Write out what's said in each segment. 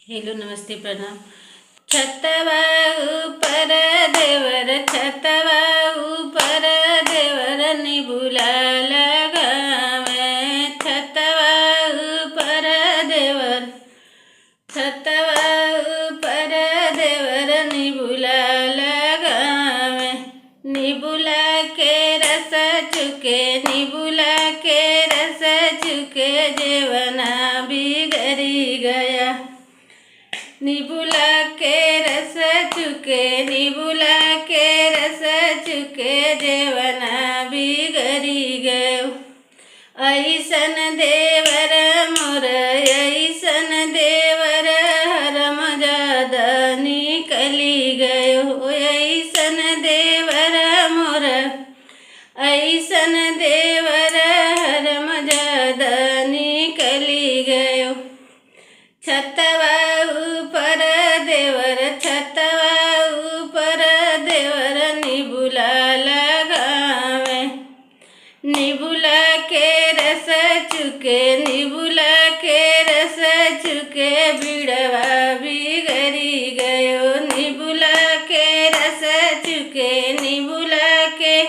Hello नमस्ते प्रणाम। छतवा ऊपर देवर, छतवा ऊपर देवर निबुला लगावे। छतवा ऊपर देवर, छतवा ऊपर देवर निबुला लगावे। निबुला के रस चुके, निबुला के रस चुके जेवना बिगड़ी गया। निबुला के रस चुके, निबुला के रस चुके जेवना बिगड़ी गयो। ऐसन देवर मोर, ऐसन देवर हरम ज्यादा निकली गयो। ऐसन देवर मोर, ऐसन देवर हरम ज्यादा निकली गयो। छतवा ऊपर देवर, छतवा ऊपर देवर निबुला लगावे। निबुला के रस चुके, निबुला के रस चुके बिड़वा बिगड़ी गयो। निबुला के रस चुके, निबुला के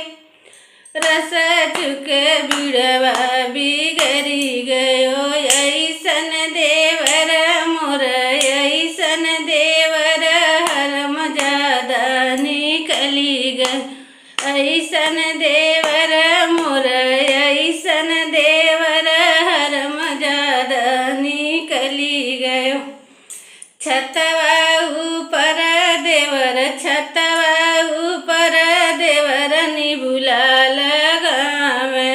रस चुके बिड़वा बिगड़ी गयो। ऐसन देवर मोर, ऐसन देवर हरम ज्यादा निकली गयो। ऐसन देवर मोर, ऐसन देवर हरम ज्यादा निकली गयो। छतवा ऊपर देवर, छतवा ऊपर देवर निबुला लगावे।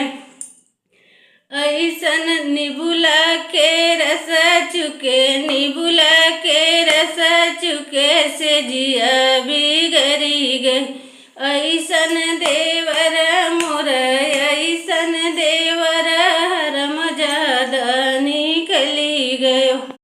ऐसन निबुला के रस चुके, निबुला के रस चुके से जिया बिगड़ी गई। ऐसन देवर